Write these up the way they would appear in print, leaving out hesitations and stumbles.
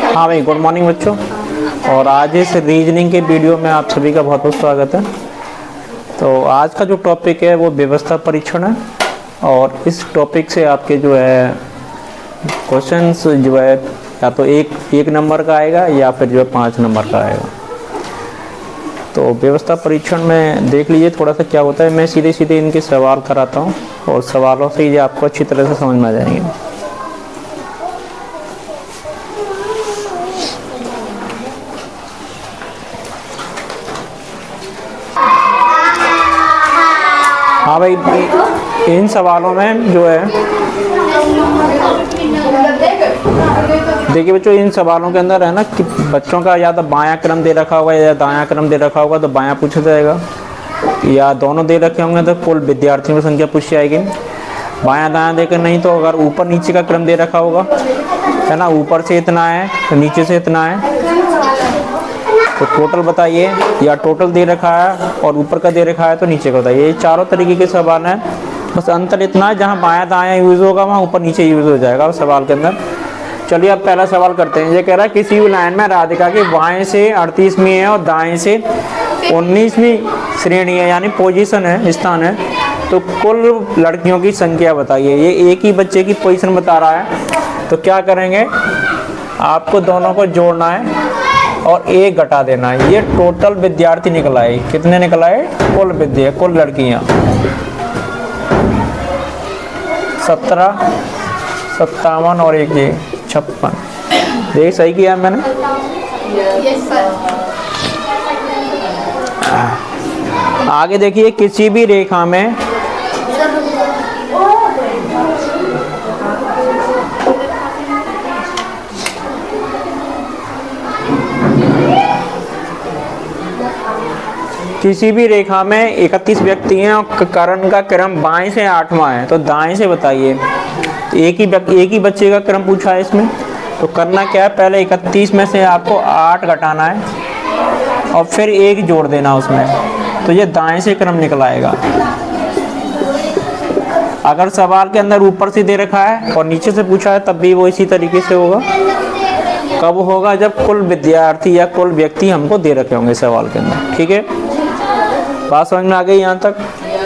हाँ भाई, good morning बच्चों। और आज इस रीजनिंग के वीडियो में आप सभी का बहुत बहुत स्वागत है। तो आज का जो टॉपिक है वो व्यवस्था परीक्षण है, और इस टॉपिक से आपके जो है क्वेश्चंस जो है या तो एक नंबर का आएगा या फिर जो है 5 नंबर का आएगा। तो व्यवस्था परीक्षण में देख लीजिए थोड़ा सा क्या होता है। मैं सीधे सीधे इनके सवाल कराता हूँ और सवालों से ये आपको अच्छी तरह से समझ में आ जाएंगे। हाँ भाई, इन सवालों में जो है देखिए बच्चों, इन सवालों के अंदर है ना कि बच्चों का या तो बायां क्रम दे रखा होगा या दायां क्रम दे रखा होगा तो बायां पूछा जाएगा, या दोनों दे रखे होंगे तो कुल विद्यार्थियों की संख्या पूछी जाएगी। बायां दायां देकर नहीं तो अगर ऊपर नीचे का क्रम दे रखा होगा है ना, ऊपर से इतना है तो नीचे से इतना है तो टोटल बताइए, या टोटल दे रखा है और ऊपर का दे रखा है तो नीचे का बताइए। ये चारों तरीके के सवाल हैं, बस अंतर इतना है जहाँ बायां दायां यूज़ होगा वहाँ ऊपर नीचे यूज़ हो जाएगा सवाल के अंदर। चलिए अब पहला सवाल करते हैं। ये कह रहा है किसी भी लाइन में राधिका की बाएं से 38वीं है और दाएं से 19वीं श्रेणी है, यानी पोजीशन है, स्थान है, तो कुल लड़कियों की संख्या बताइए। ये एक ही बच्चे की पोजीशन बता रहा है, तो क्या करेंगे, आपको दोनों को जोड़ना है और एक घटा देना है। ये टोटल विद्यार्थी निकला है, कितने निकला है, कुल लड़कियां 17, 57 और एक ये 56। देख सही किया मैंने। आगे देखिए, किसी भी रेखा में में 31 व्यक्ति हैं और करण का क्रम बाएं से 8वां है, तो दाएं से बताइए। एक ही बच्चे का क्रम पूछा है इसमें, तो करना क्या है, पहले 31 में से आपको 8 घटाना है और फिर 1 जोड़ देना उसमें, तो ये दाएं से क्रम निकलाएगा। अगर सवाल के अंदर ऊपर से दे रखा है और नीचे से पूछा है तब भी वो इसी तरीके से होगा। कब होगा, जब कुल विद्यार्थी या कुल व्यक्ति हमको दे रखे होंगे सवाल के अंदर। ठीक है, बात समझ में आ गई यहाँ तक।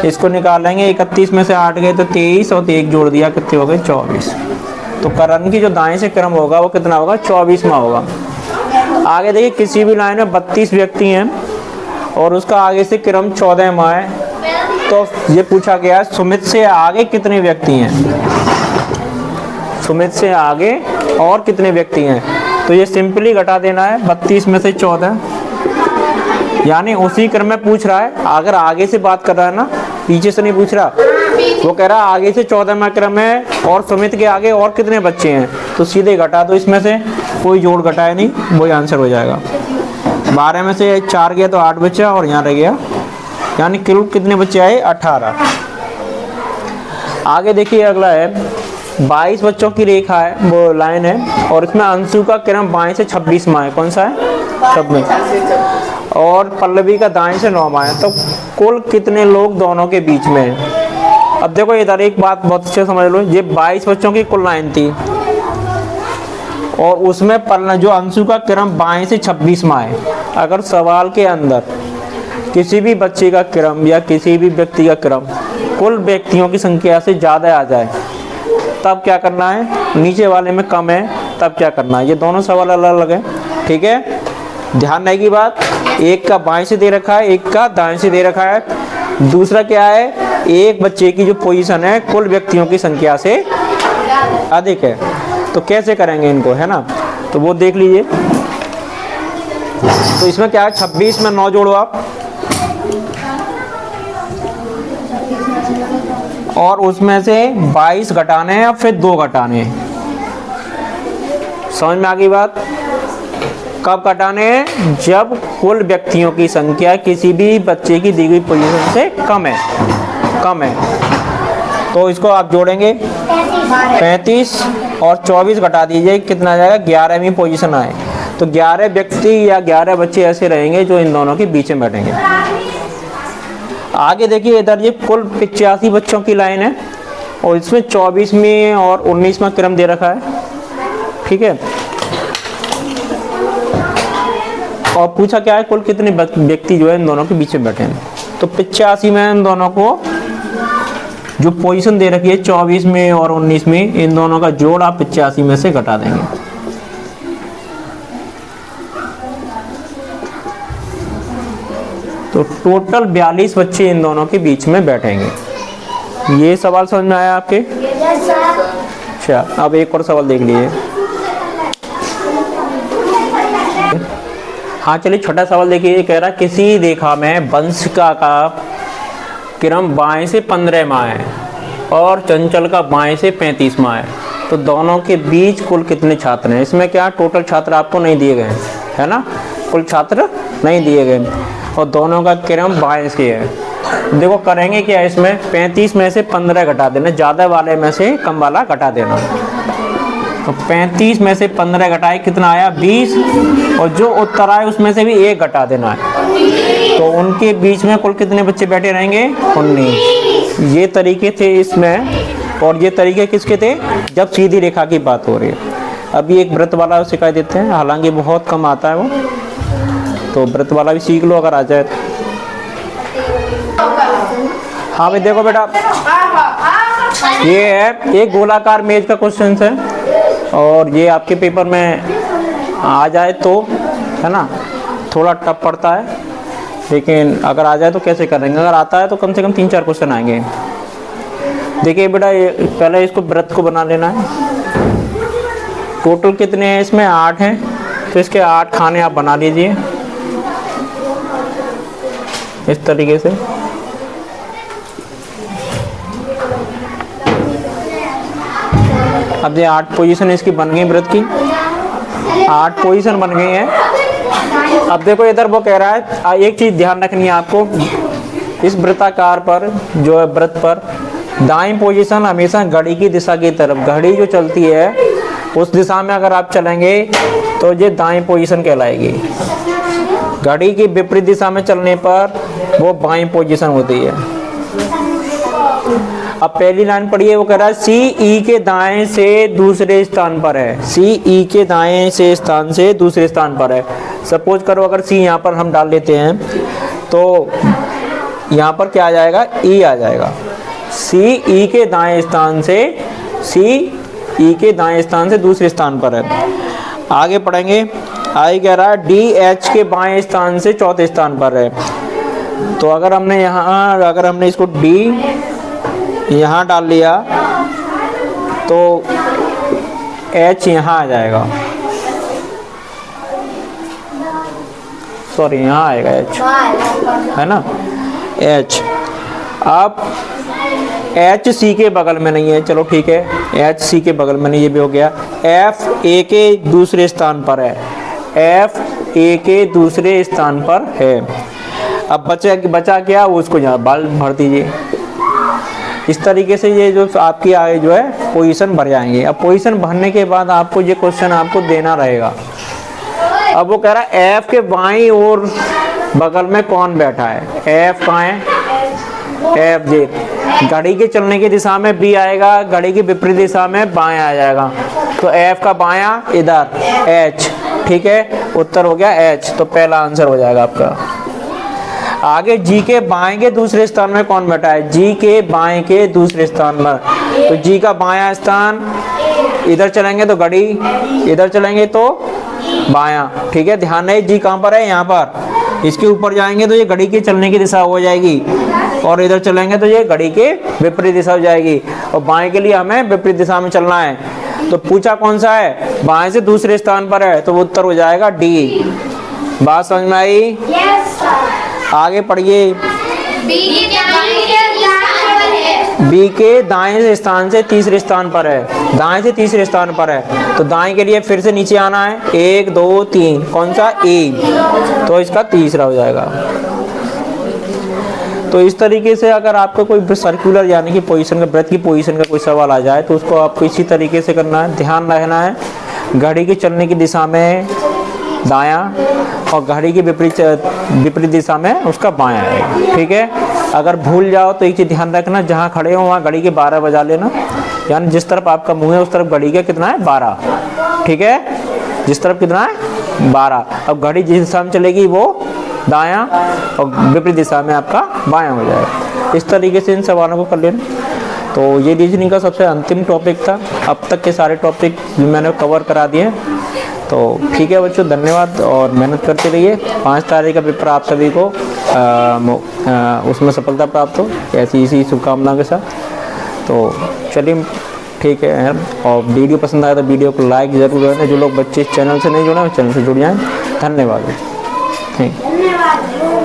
इसको निकालेंगे, 31 में से 8 गए तो 23 और 1 जोड़ दिया, कितने हो गए, 24। तो करण की जो दाएं से क्रम होगा वो कितना होगा, 24वां होगा। आगे देखिए, किसी भी लाइन में 32 व्यक्ति हैं और उसका आगे से क्रम 14वां है, तो ये पूछा गया सुमित से आगे कितने व्यक्ति हैं, सुमित से आगे और कितने व्यक्ति हैं, तो ये सिंपली घटा देना है 32 में से 14, यानी उसी क्रम में पूछ रहा है। अगर आगे से बात कर रहा है ना, पीछे से नहीं पूछ रहा, वो कह रहा है आगे से 14वां क्रम है और सुमित के आगे और कितने बच्चे हैं, तो सीधे घटा दो, इसमें से कोई जोड़ घटाया नहीं, वही आंसर हो जाएगा। 12 में से 4 गया तो 8 बचा और यहाँ रह गया, यानी कुल कितने बच्चे आए, 18। आगे देखिए अगला है, 22 बच्चों की रेखा है, वो लाइन है, और इसमें अंशु का क्रम बाएं से 26वां है, कौन सा है, 26, और पल्लवी का दाएं से 9वां है, तो कुल कितने लोग दोनों के बीच में है। अब देखो इधर एक बात बहुत अच्छे समझ लो, ये 22 बच्चों की कुल लाइन थी और उसमें जो अंशु का क्रम बाएं से 26वां है। अगर सवाल के अंदर किसी भी बच्चे का क्रम या किसी भी व्यक्ति का क्रम कुल व्यक्तियों की संख्या से ज़्यादा आ जाए तब क्या करना है, नीचे वाले में कम है तब क्या करना है। ये दोनों सवाल अलग अलग है, ठीक है, ध्यान रहेगी बात। एक का बाएं से दे रखा है, एक का दाएं से दे रखा है। दूसरा क्या है, एक बच्चे की जो पोजीशन है कुल व्यक्तियों की संख्या से अधिक है, तो कैसे करेंगे इनको, है ना, तो वो देख लीजिए। तो इसमें क्या है, 26 में 9 जोड़ो आप, और उसमें से 22 घटाने हैं, फिर 2 घटाने हैं। समझ में आ गई बात। कब घटाने हैं, जब कुल व्यक्तियों की संख्या किसी भी बच्चे की दी गई पोजीशन से कम है। तो इसको आप जोड़ेंगे, 35 और 24 घटा दीजिए, कितना आ जाएगा, 11वीं पोजीशन आए। तो 11 व्यक्ति या 11 बच्चे ऐसे रहेंगे जो इन दोनों के बीच में बैठेंगे। आगे देखिए इधर ये कुल 85 बच्चों की लाइन है और इसमें 24वीं और 19वां क्रम दे रखा है, ठीक है। और पूछा क्या है, कुल कितने व्यक्ति जो है इन दोनों के बीच में बैठे हैं। तो 85 में इन दोनों को जो पोजीशन दे रखी है 24 में और 19 में, इन दोनों का जोड़ आप 85 में से घटा देंगे। तो टोटल 42 बच्चे इन दोनों के बीच में बैठेंगे। ये सवाल समझ में आया आपके? अच्छा, अब एक और सवाल देख लीजिए। हाँ चलिए, छोटा सवाल देखिए। ये कह रहा किसी रेखा में वंशिका का क्रम बाएं से 15वां है और चंचल का बाएं से 35वां है, तो दोनों के बीच कुल कितने छात्र हैं? इसमें क्या टोटल छात्र आपको नहीं दिए गए है ना, कुल छात्र नहीं दिए गए, और दोनों का क्रम बाएं से है। देखो करेंगे क्या, इसमें 35 में से 15 घटा देना, ज़्यादा वाले में से कम वाला घटा देना। तो 35 में से 15 घटाए कितना आया? 20, और जो उत्तर आए उसमें से भी 1 घटा देना है। तो उनके बीच में कुल कितने बच्चे बैठे रहेंगे? 19। ये तरीके थे इसमें, और ये तरीके किसके थे? जब सीधी रेखा की बात हो रही है। अभी एक वृत्त वाला सिखा देते हैं, हालांकि बहुत कम आता है वो, तो वृत्त वाला भी सीख लो अगर आ जाए। हाँ भाई देखो बेटा, ये है एक गोलाकार मेज का क्वेश्चन है, और ये आपके पेपर में आ जाए तो है ना, थोड़ा टफ पड़ता है, लेकिन अगर आ जाए तो कैसे करेंगे? अगर आता है तो कम से कम 3-4 क्वेश्चन आएंगे। देखिए बेटा, ये पहले इसको वृत्त को बना लेना है। टोटल कितने हैं इसमें? 8 हैं, तो इसके 8 खाने आप बना लीजिए इस तरीके से। अब ये 8 पोजीशन इसकी बन गई, वृत्त की 8 पोजीशन बन गई है। अब देखो इधर वो कह रहा है, एक चीज ध्यान रखनी है आपको, इस वृत्ताकार पर जो है वृत्त पर दाईं पोजीशन हमेशा घड़ी की दिशा की तरफ, घड़ी जो चलती है उस दिशा में अगर आप चलेंगे तो ये दाईं पोजीशन कहलाएगी। घड़ी की विपरीत दिशा में चलने पर वो बाईं पोजीशन होती है। अब पहली लाइन पढ़िए, वो कह रहा है सी ई के दाएं से दूसरे स्थान पर है। सी ई के दाएं से स्थान से दूसरे स्थान पर है। सपोज करो अगर सी यहाँ पर हम डाल लेते हैं तो यहाँ पर क्या आ जाएगा? ई आ जाएगा। सी ई के दाएं स्थान से, सी ई के दाएं स्थान से दूसरे स्थान पर है। आगे पढ़ेंगे, आई कह रहा है डी एच के बाएं स्थान से चौथे स्थान पर है। तो अगर हमने यहाँ, अगर हमने इसको डी यहाँ डाल लिया तो एच यहाँ आ जाएगा, सॉरी यहाँ आएगा एच, है ना, एच। अब एच सी के बगल में नहीं है, चलो ठीक है, एच सी के बगल में नहीं, ये भी हो गया। एफ ए के दूसरे स्थान पर है, एफ ए के दूसरे स्थान पर है। अब बचा क्या, उसको यहाँ बाल भर दीजिए। इस तरीके से ये जो आपकी आगे जो है पोजीशन भर जाएंगे। अब पोजीशन भरने के बाद आपको ये क्वेश्चन आपको देना रहेगा। अब वो कह रहा है एफ के बाईं ओर बगल में कौन बैठा है? एफ कहाँ है? एफ जे। घड़ी के चलने की दिशा में बी आएगा, घड़ी की विपरीत दिशा में बायां आ जाएगा। तो एफ का बायां इधर, एच, ठीक है, उत्तर हो गया एच। तो पहला आंसर हो जाएगा आपका। आगे जी के बाएं के दूसरे स्थान में कौन बैठा है? जी के बाएं के दूसरे स्थान पर, तो जी का बायां स्थान, इधर चलेंगे तो घड़ी, इधर चलेंगे तो बायां, ठीक है। ध्यान रहे जी कहाँ पर है? यहाँ पर। इसके ऊपर जाएंगे तो ये घड़ी के चलने की दिशा हो जाएगी, और इधर चलेंगे तो ये घड़ी के विपरीत दिशा हो जाएगी, और बाएं के लिए हमें विपरीत दिशा में चलना है। तो पूछा कौन सा है? बाएं से दूसरे स्थान पर है, तो उत्तर हो जाएगा डी। बात समझ में आई? आगे पढ़िए। बी के दाएं स्थान से तीसरे स्थान पर है, दाएं से तीसरे स्थान पर है, तो दाएं के लिए फिर से नीचे आना है, 1 2 3, कौन सा? ए, तो इसका तीसरा हो जाएगा। तो इस तरीके से अगर आपको कोई सर्कुलर यानी कि पोजीशन का, वृत्त की पोजीशन का कोई सवाल आ जाए तो उसको आपको इसी तरीके से करना है। ध्यान रखना है घड़ी के चलने की दिशा में दायां, और घड़ी की विपरीत दिशा में उसका बायां है, ठीक है। अगर भूल जाओ तो एक चीज ध्यान रखना, जहाँ खड़े हो वहाँ घड़ी के 12 बजा लेना, यानी जिस तरफ आपका मुंह है उस तरफ घड़ी का कितना है? 12, ठीक है। जिस तरफ कितना है? 12। अब घड़ी जिस दिशा में चलेगी वो दायां और विपरीत दिशा में आपका बायां हो जाएगा। इस तरीके से इन सवालों को कर लेना। तो ये रीजनिंग का सबसे अंतिम टॉपिक था। अब तक के सारे टॉपिक मैंने कवर करा दिए। तो ठीक है बच्चों, धन्यवाद और मेहनत करते रहिए। 5 तारीख का पेपर आप सभी को उसमें सफलता प्राप्त हो, ऐसी इसी शुभकामनाओं के साथ। तो चलिए ठीक है यार, और वीडियो पसंद आया तो वीडियो को लाइक ज़रूर करना। जो लोग बच्चे इस चैनल से नहीं जुड़े हैं चैनल से जुड़ जाएँ। धन्यवाद। Thank you.